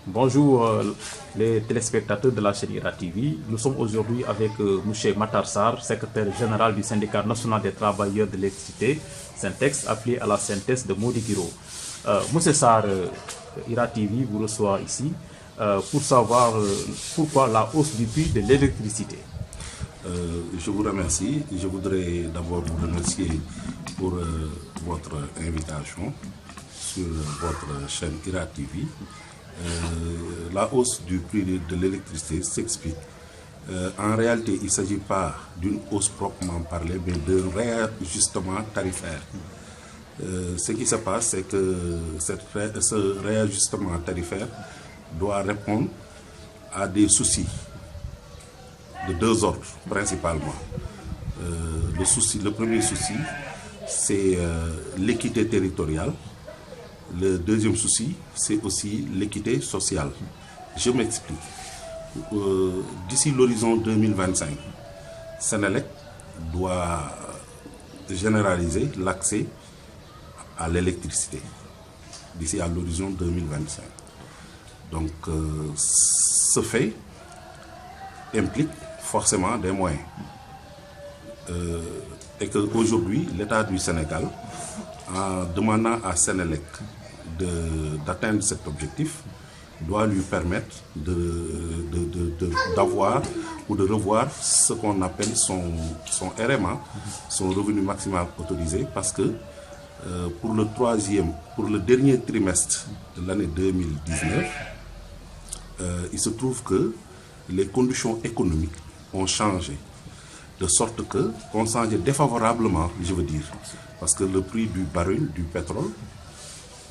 Bonjour les téléspectateurs de la chaîne IRA TV. Nous sommes aujourd'hui avec M. Matar Sarr, secrétaire général du syndicat national des travailleurs de l'électricité, Syntex, appelé à la synthèse de Modi Guiro. M. Sarr, IRA TV vous reçoit ici pour savoir pourquoi la hausse du prix de l'électricité. Je vous remercie. Je voudrais d'abord vous remercier pour votre invitation sur votre chaîne IRA TV. La hausse du prix de l'électricité s'explique. En réalité, il ne s'agit pas d'une hausse proprement parlée, mais d'un réajustement tarifaire. Ce qui se passe, c'est que ce réajustement tarifaire doit répondre à des soucis de deux ordres principalement. Le premier souci, c'est l'équité territoriale. Le deuxième souci, c'est aussi l'équité sociale. Je m'explique. D'ici l'horizon 2025, Senelec doit généraliser l'accès à l'électricité d'ici à l'horizon 2025. Donc, ce fait implique forcément des moyens. Et qu'aujourd'hui, l'État du Sénégal, en demandant à Senelec d'atteindre cet objectif, doit lui permettre d'avoir ou de revoir ce qu'on appelle son RMA, son revenu maximal autorisé, parce que pour le dernier trimestre de l'année 2019, il se trouve que les conditions économiques ont changé, de sorte qu'on change défavorablement, je veux dire, parce que le prix du baril du pétrole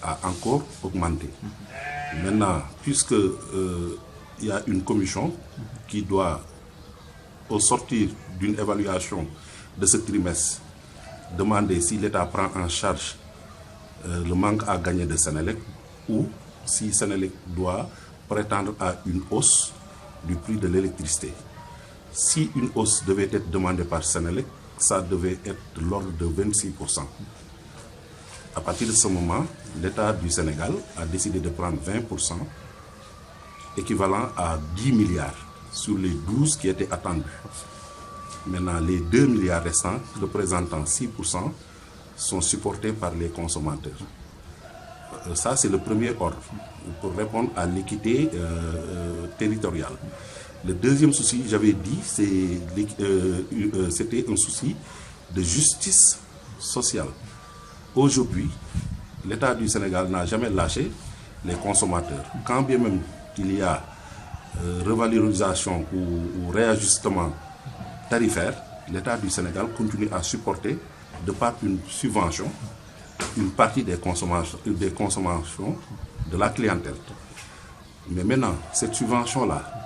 a encore augmenté. Maintenant, puisque il y a une commission qui doit, au sortir d'une évaluation de ce trimestre, demander si l'État prend en charge le manque à gagner de Senelec ou si Senelec doit prétendre à une hausse du prix de l'électricité. Si une hausse devait être demandée par Senelec, ça devait être de l'ordre de 26%. À partir de ce moment, l'État du Sénégal a décidé de prendre 20%, équivalent à 10 milliards sur les 12 qui étaient attendus. Maintenant, les 2 milliards restants, représentant 6%, sont supportés par les consommateurs. Ça, c'est le premier ordre pour répondre à l'équité territoriale. Le deuxième souci, j'avais dit, c'était un souci de justice sociale. Aujourd'hui, l'État du Sénégal n'a jamais lâché les consommateurs. Quand bien même il y a revalorisation ou réajustement tarifaire, l'État du Sénégal continue à supporter, de par une subvention, une partie des consommations de la clientèle. Mais maintenant, cette subvention-là,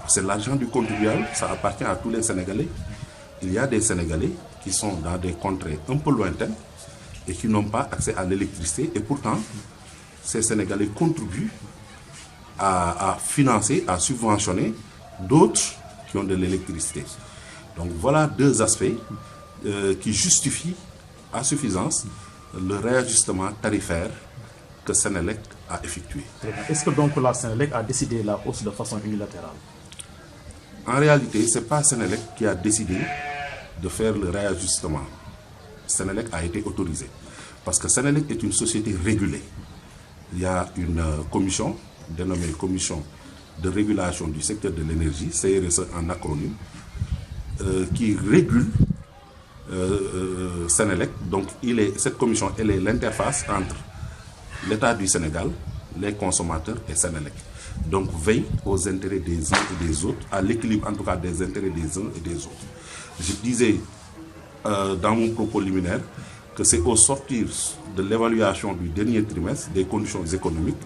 c'est l'argent du contribuable, ça appartient à tous les Sénégalais. Il y a des Sénégalais qui sont dans des contrées un peu lointaines et qui n'ont pas accès à l'électricité. Et pourtant, ces Sénégalais contribuent à financer, à subventionner d'autres qui ont de l'électricité. Donc voilà deux aspects qui justifient à suffisance le réajustement tarifaire que Senelec a effectué. Est-ce que donc la Senelec a décidé la hausse de façon unilatérale? En réalité, ce n'est pas Senelec qui a décidé de faire le réajustement. Senelec a été autorisé. Parce que Senelec est une société régulée. Il y a une commission, dénommée Commission de régulation du secteur de l'énergie, CRSE en acronyme, qui régule Senelec. Donc cette commission, elle est l'interface entre l'État du Sénégal, les consommateurs et Senelec. Donc veille aux intérêts des uns et des autres, à l'équilibre en tout cas des intérêts des uns et des autres. Je disais dans mon propos liminaire que c'est au sortir de l'évaluation du dernier trimestre des conditions économiques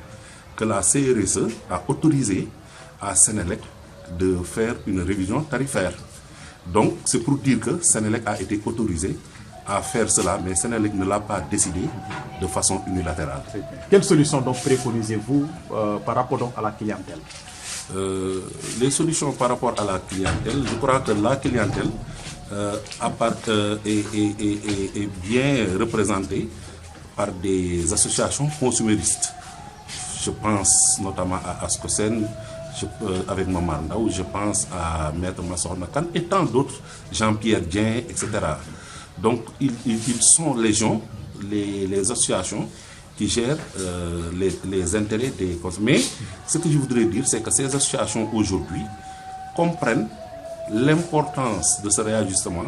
que la CRSE a autorisé à Senelec de faire une révision tarifaire. Donc c'est pour dire que Senelec a été autorisé à faire cela, mais Senelec ne l'a pas décidé de façon unilatérale. Quelle solution donc préconisez-vous par rapport donc à la clientèle? Les solutions par rapport à la clientèle, je crois que la clientèle est bien représentée par des associations consuméristes. Je pense notamment à Ascosen, avec Mamar Ndaw, je pense à Maître Massokhna Kane et tant d'autres, Jean-Pierre Dien, etc. Donc, ils sont légion, les associations qui gèrent les intérêts des consommateurs. Mais ce que je voudrais dire, c'est que ces associations aujourd'hui comprennent l'importance de ce réajustement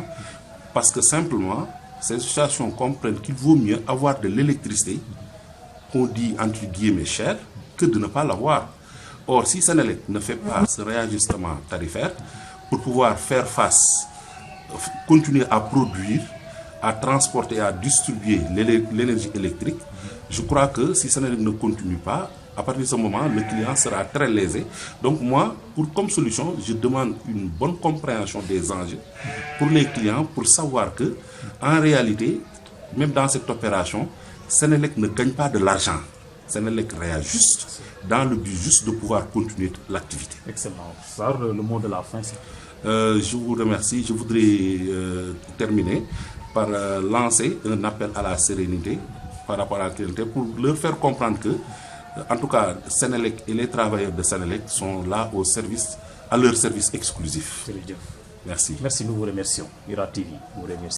parce que simplement, ces associations comprennent qu'il vaut mieux avoir de l'électricité, qu'on dit entre guillemets cher, que de ne pas l'avoir. Or, si Senelec ne fait pas ce réajustement tarifaire pour pouvoir faire face, continuer à produire, à transporter, à distribuer l'énergie électrique, je crois que si Senelec ne continue pas, à partir de ce moment, le client sera très lésé. Donc moi, comme solution, je demande une bonne compréhension des enjeux pour les clients, pour savoir que, en réalité, même dans cette opération, Senelec ne gagne pas de l'argent. Senelec réajuste dans le but juste de pouvoir continuer l'activité. Excellent. Sarr, le mot de la fin, c'est... Je vous remercie. Je voudrais terminer par lancer un appel à la sérénité par rapport à la clientèle pour leur faire comprendre que, en tout cas, Senelec et les travailleurs de Senelec sont là à leur service exclusif. C'est le Dieu. Merci. Merci, nous vous remercions. IRA TV vous remercie.